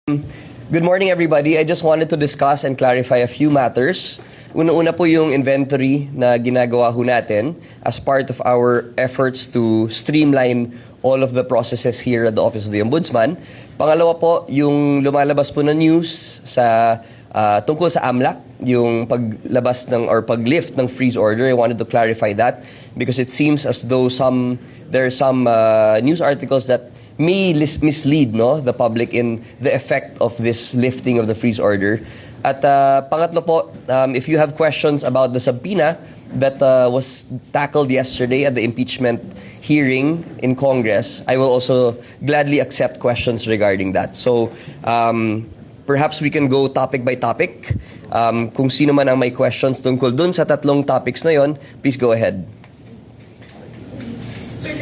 Good morning, everybody. I just wanted to discuss and clarify a few matters. Una-una po yung inventory na ginagawa ho natin as part of our efforts to streamline all of the processes here at the Office of the Ombudsman. Pangalawa po, yung lumalabas po na news sa tungkol sa AMLAC, yung paglabas ng or paglift ng freeze order. I wanted to clarify that because it seems as though there are some news articles that may mislead the public in the effect of this lifting of the freeze order. At pangatlo po, if you have questions about the subpoena that was tackled yesterday at the impeachment hearing in Congress, I will also gladly accept questions regarding that. So perhaps we can go topic by topic. Kung sino man ang may questions tungkol dun sa tatlong topics na yon, please go ahead. Sir,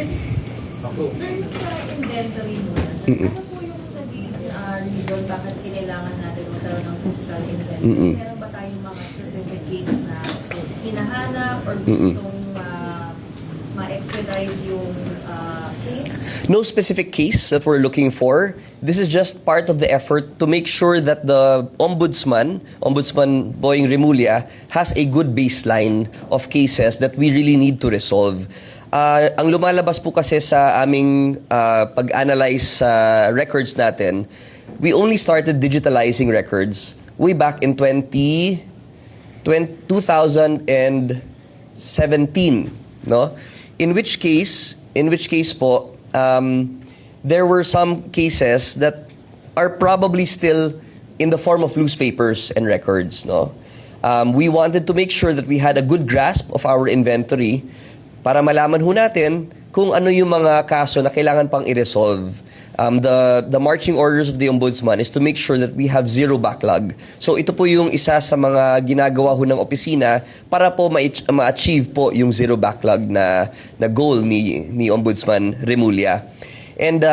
sa inventory muna, sir, ano po yung naging reason bakit kailangan natin magkaroon ng physical inventory? Meron ba tayong mga specific case na hinahanap or gustong ma-expedite yung case? No specific case that we're looking for. This is just part of the effort to make sure that the Ombudsman Boying Remulla, has a good baseline of cases that we really need to resolve. Ang lumalabas po kasi sa aming pag-analyze sa records natin, we only started digitalizing records way back in 2017, no? In which case po, there were some cases that are probably still in the form of loose papers and records, no? We wanted to make sure that we had a good grasp of our inventory para malaman ho natin kung ano yung mga kaso na kailangan pang i-resolve. The marching orders of the Ombudsman is to make sure that we have zero backlog. So ito po yung isa sa mga ginagawa ho ng opisina para po ma-achieve po yung zero backlog na goal ni Ombudsman Remulla. And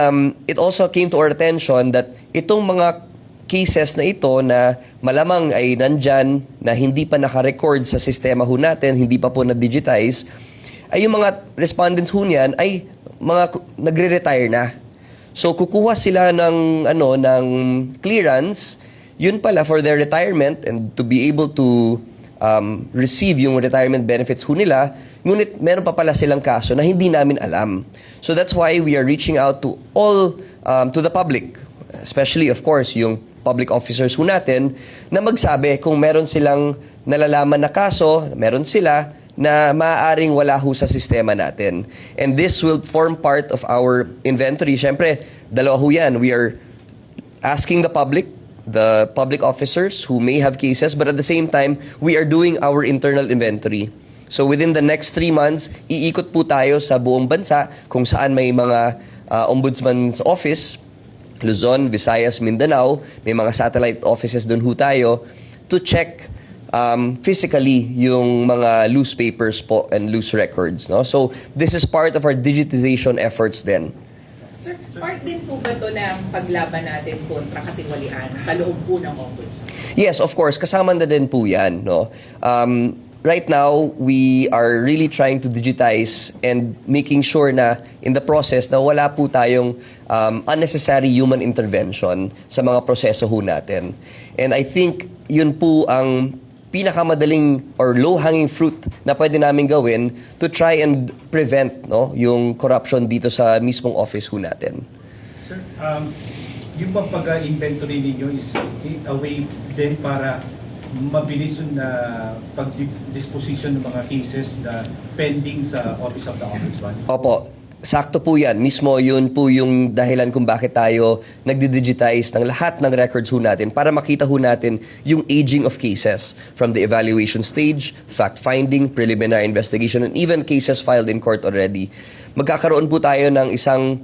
it also came to our attention that itong mga cases na ito na malamang ay nandyan na hindi pa naka-record sa sistema ho natin, hindi pa po na-digitize, ay yung mga respondents ho niyan ay mga nagre-retire na. So kukuha sila ng clearance, yun pala for their retirement and to be able to receive yung retirement benefits ho nila, ngunit meron pa pala silang kaso na hindi namin alam. So that's why we are reaching out to all to the public, especially of course yung public officers ho natin, na magsabi kung meron silang nalalaman na kaso, meron sila na maaaring wala ho sa sistema natin. And this will form part of our inventory. Siyempre, dalawa ho yan. We are asking the public officers who may have cases, but at the same time, we are doing our internal inventory. So within the next 3 months, iikot po tayo sa buong bansa kung saan may mga Ombudsman's Office, Luzon, Visayas, Mindanao, may mga satellite offices doon ho tayo to check physically yung mga loose papers po and loose records, no? So this is part of our digitization efforts then. Sir, part din po ba ito ng paglaban natin kontra katiwalian sa loob po ng Ombudsman? Yes, of course, kasama na din po yan, no? Right now, we are really trying to digitize and making sure na in the process na wala po tayong unnecessary human intervention sa mga proseso ho natin. And I think yun po ang pinakamadaling or low-hanging fruit na pwede namin gawin to try and prevent yung corruption dito sa mismong office ho natin. Sir, yung pag-inventory ninyo is a way din para mabilis na pag-disposition ng mga cases na pending sa Office of the Ombudsman? Opo. Sakto po yan. Mismo yun po yung dahilan kung bakit tayo nagdi-digitize ng lahat ng records ho natin para makita ho natin yung aging of cases from the evaluation stage, fact-finding, preliminary investigation, and even cases filed in court already. Magkakaroon po tayo ng isang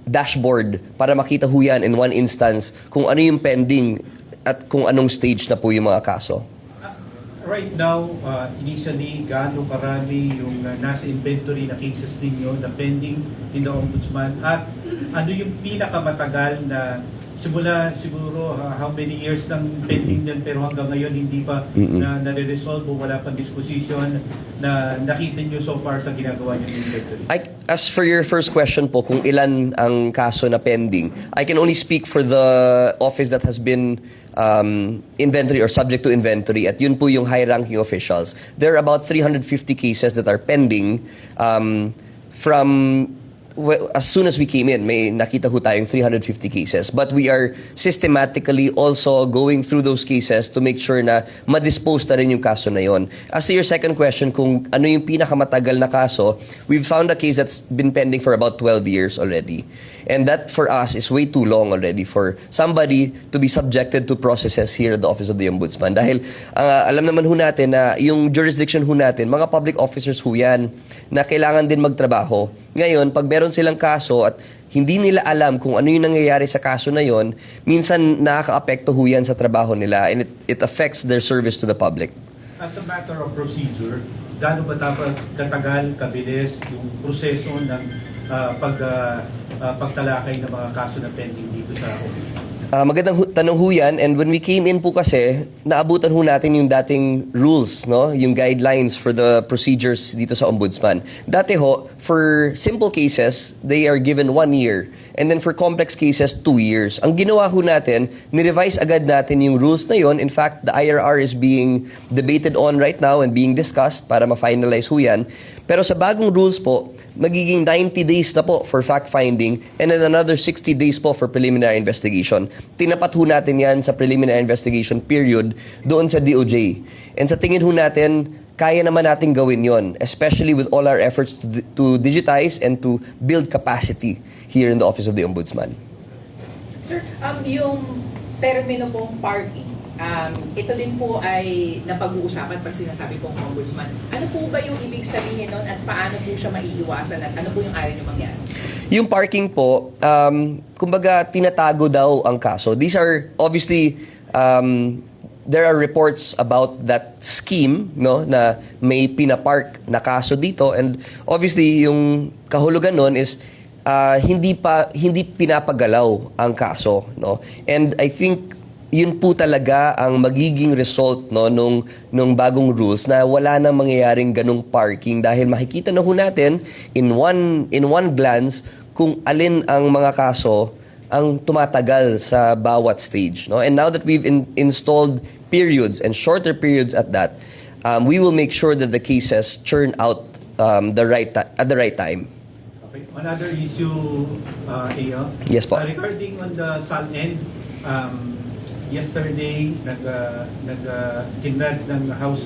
dashboard para makita ho yan in one instance kung ano yung pending at kung anong stage na po yung mga kaso. Right now, initially, gaano karami yung nasa inventory na cases ninyo na pending in the Ombudsman? At ano yung pinakamatagal na simula siguro how many years nang pending yan pero hanggang ngayon hindi pa na nare-resolve o wala pang disposition na nakita nyo so far sa ginagawa nyo ng inventory? As for your first question po, kung ilan ang kaso na pending, I can only speak for the office that has been inventory or subject to inventory, at yun po yung high-ranking officials. There are about 350 cases that are pending from as soon as we came in. May nakita ho tayong 350 cases. But we are systematically also going through those cases to make sure na ma-dispose na rin yung kaso na yon. As to your second question, kung ano yung pinakamatagal na kaso, we've found a case that's been pending for about 12 years already. And that for us is way too long already for somebody to be subjected to processes here at the Office of the Ombudsman. Dahil alam naman ho natin na yung jurisdiction ho natin, mga public officers ho yan na kailangan din magtrabaho. Ngayon, pag meron silang kaso at hindi nila alam kung ano yung nangyayari sa kaso na yon, minsan nakaka-apekto ho yan sa trabaho nila, and it affects their service to the public. As a matter of procedure, gaano ba dapat katagal, kabilis yung proseso ng pagtalakay ng mga kaso na pending dito sa office? Magandang tanong ho yan, and when we came in po kasi, naabutan ho natin yung dating rules, no? Yung guidelines for the procedures dito sa Ombudsman. Dati ho, for simple cases, they are given 1 year. And then for complex cases, 2 years. Ang ginawa ho natin, nirevise agad natin yung rules na yon. In fact, the IRR is being debated on right now and being discussed para ma-finalize ho yan. Pero sa bagong rules po, magiging 90 days na po for fact-finding and then another 60 days po for preliminary investigation. Tinapat ho natin yan sa preliminary investigation period doon sa DOJ. And sa tingin ho natin, kaya naman natin gawin yon, especially with all our efforts to digitize and to build capacity here in the Office of the Ombudsman. Sir, yung termino pong parking, ito din po ay napag-uusapan pag sinasabi pong ombudsman. Ano po ba yung ibig sabihin nun at paano po siya maiiwasan at ano po yung ayaw nyo mangyari? Yung parking po, kumbaga tinatago daw ang kaso. These are obviously, there are reports about that scheme, no, na may pinapark na kaso dito, and obviously yung kahulugan nun is hindi pinapagalaw ang kaso, no. And I think yun po talaga ang magiging result, no, nung bagong rules, na wala nang mangyayaring ganung parking dahil makikita na ho natin in one glance kung alin ang mga kaso ang tumatagal sa bawat stage, no. And now that we've installed periods and shorter periods at that, we will make sure that the cases churn out at the right time. Okay. Another issue, Ayo. Yes po. Regarding on the SALN, yesterday, kinrad ng House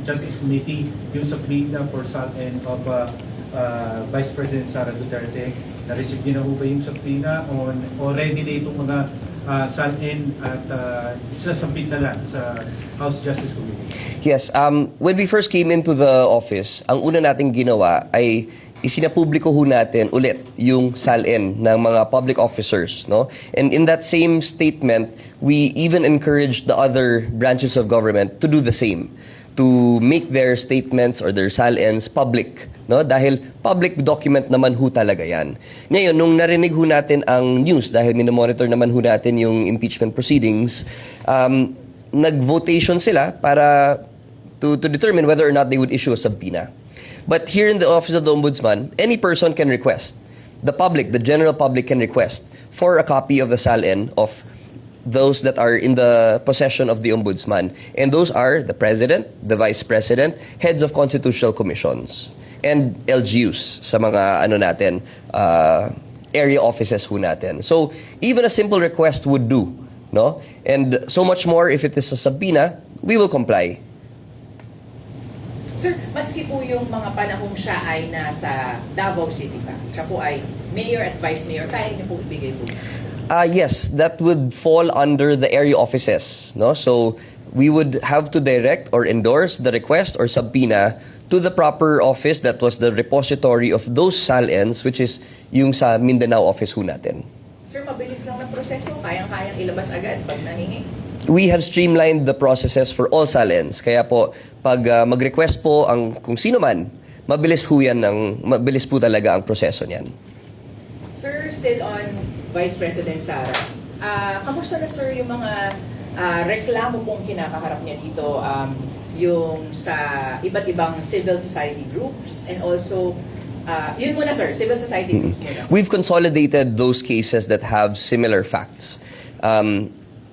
Justice Committee yung subpoena for SALN of Vice President Sara Duterte. Na-receive niyo na ho ba yung subpoena o ready na itong mga SALN at isasabit na lang sa House Justice Committee? Yes, when we first came into the office, ang una nating ginawa ay isinapubliko ho natin ulit yung SALN ng mga public officers, no? And in that same statement, we even encouraged the other branches of government to do the same, to make their statements or their SALNs public, no? Dahil public document naman ho talaga yan. Ngayon, nung narinig ho natin ang news, dahil minomonitor naman ho natin yung impeachment proceedings, nag-votation sila para to determine whether or not they would issue a subpoena. But here in the Office of the Ombudsman, any person can request. The public, the general public can request for a copy of the SALN of those that are in the possession of the Ombudsman. And those are the President, the Vice President, heads of constitutional commissions, and LGUs sa mga area offices ho natin. So even a simple request would do, no? And so much more if it is a subpoena, we will comply. Sir, maski po yung mga panahong siya ay nasa Davao City pa, siya po ay mayor at vice mayor, kaya niyo po ibigay po? Yes, that would fall under the area offices, no? So we would have to direct or endorse the request or subpoena to the proper office that was the repository of those SALNs, which is yung sa Mindanao office ho natin. Sir, mabilis lang ng proseso, kayang-kayang ilabas agad pag nahingi? We have streamlined the processes for all SALNs. Kaya po, pag mag-request po ang kung sino man, mabilis po talaga ang proseso niyan. Sir, still on Vice President Sara, Kamusta na sir yung mga reklamo pong kinakaharap niya dito, yung sa iba't ibang civil society groups and also, yun muna sir, civil society groups muna. We've consolidated those cases that have similar facts.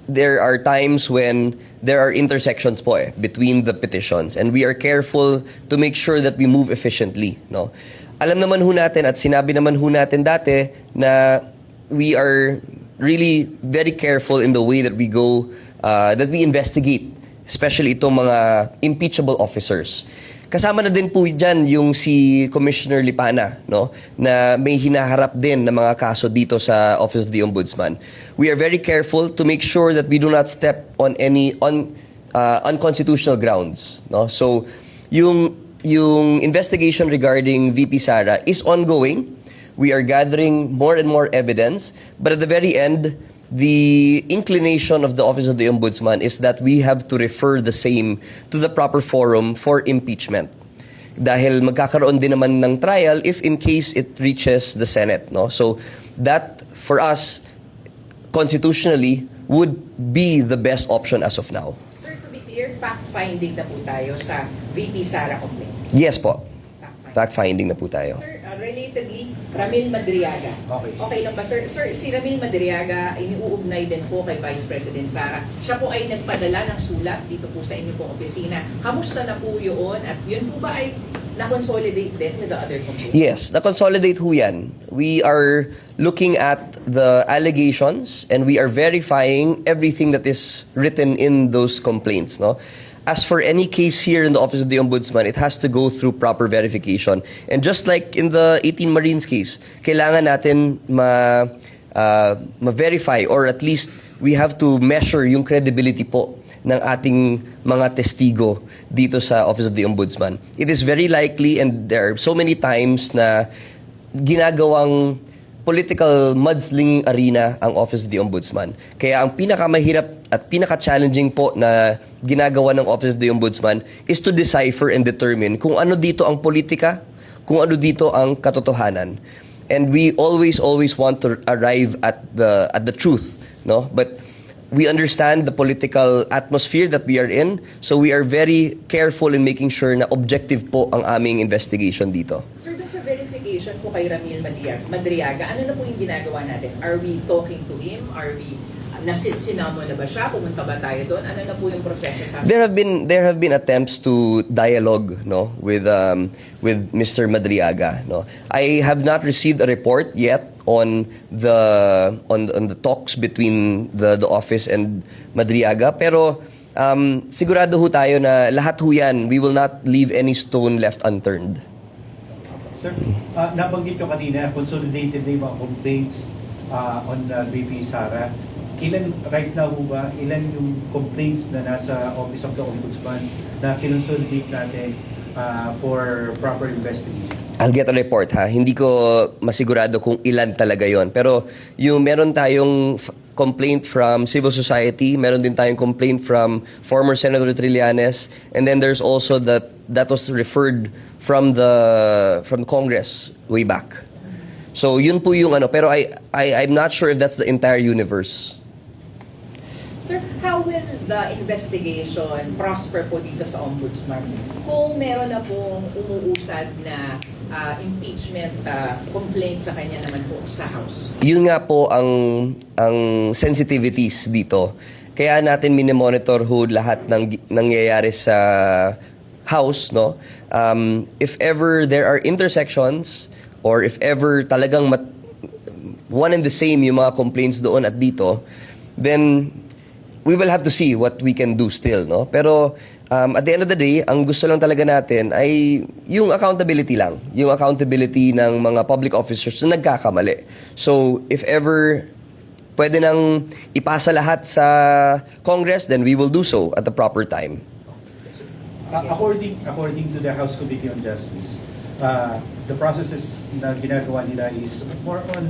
There are times when there are intersections po between the petitions, and we are careful to make sure that we move efficiently. No? Alam naman ho natin at sinabi naman ho natin dati na we are really very careful in the way that we go, that we investigate, especially itong mga impeachable officers. Kasama na din po dyan yung si Commissioner Lipana, no? Na may hinaharap din na mga kaso dito sa Office of the Ombudsman. We are very careful to make sure that we do not step on any unconstitutional grounds. No? So, yung investigation regarding VP Sara is ongoing. We are gathering more and more evidence. But at the very end, the inclination of the Office of the Ombudsman is that we have to refer the same to the proper forum for impeachment. Dahil magkakaroon din naman ng trial if in case it reaches the Senate. No? So that, for us, constitutionally, would be the best option as of now. Sir, to be clear, fact-finding na po tayo sa VP Sara complaints. Yes po. Fact-finding. Fact-finding na po tayo. Sir, relatedly, Ramil Madriaga. Okay. Lang ba, sir? Sir, si Ramil Madriaga, iniuugnay din po kay Vice President Sara. Siya po ay nagpadala ng sulat dito po sa inyo pong opisina. Kamusta na po yun? At yun po ba ay na-consolidate din with the other complaints? Yes, na-consolidate ho yan. We are looking at the allegations and we are verifying everything that is written in those complaints. No? As for any case here in the Office of the Ombudsman, it has to go through proper verification. And just like in the 18 Marines case, kailangan natin ma-verify or at least we have to measure yung credibility po ng ating mga testigo dito sa Office of the Ombudsman. It is very likely and there are so many times na ginagawang political mudslinging arena ang Office of the Ombudsman. Kaya ang pinakamahirap at pinaka-challenging po na ginagawa ng Office of the Ombudsman is to decipher and determine kung ano dito ang politika, kung ano dito ang katotohanan. And we always want to arrive at the truth, no? But we understand the political atmosphere that we are in, so we are very careful in making sure na objective po ang aming investigation dito. Sir, dun sa verification po kay Ramil Madriaga, ano na po yung ginagawa natin? Are we talking to him? Are we sinamo na ba siya? Pumunta ba tayo doon? Ano na po yung proseso sa There have been attempts to dialogue, no, with Mr. Madriaga, no. I have not received a report yet on the talks between the office and Madriaga, pero sigurado ho tayo na lahat ho yan, we will not leave any stone left unturned. Sir, nabanggit nyo kanina, consolidated na yung mga complaints on VP Sara. Ilan right now ba, ilan yung complaints na nasa Office of the Ombudsman na kinonsolidate natin for proper investigation? I'll get a report ha. Hindi ko masigurado kung ilan talaga yon. Pero yung meron tayong complaint from civil society, meron din tayong complaint from former Senator Trillanes, and then there's also that was referred from the Congress way back. So yun po yung ano, pero I'm not sure if that's the entire universe. Sir, how will the investigation prosper po dito sa Ombudsman kung meron na pong umuusad na impeachment complaint sa kanya naman po sa House? Yun nga po ang sensitivities dito. Kaya natin minemonitor ho lahat ng nangyayari sa House, no? If ever there are intersections or if ever talagang one and the same yung mga complaints doon at dito, then we will have to see what we can do still, no? Pero at the end of the day, ang gusto lang talaga natin ay yung accountability lang. Yung accountability ng mga public officers na nagkakamali. So, if ever pwede nang ipasa lahat sa Congress, then we will do so at the proper time. According to the House Committee on Justice, the processes na ginagawa nila is more on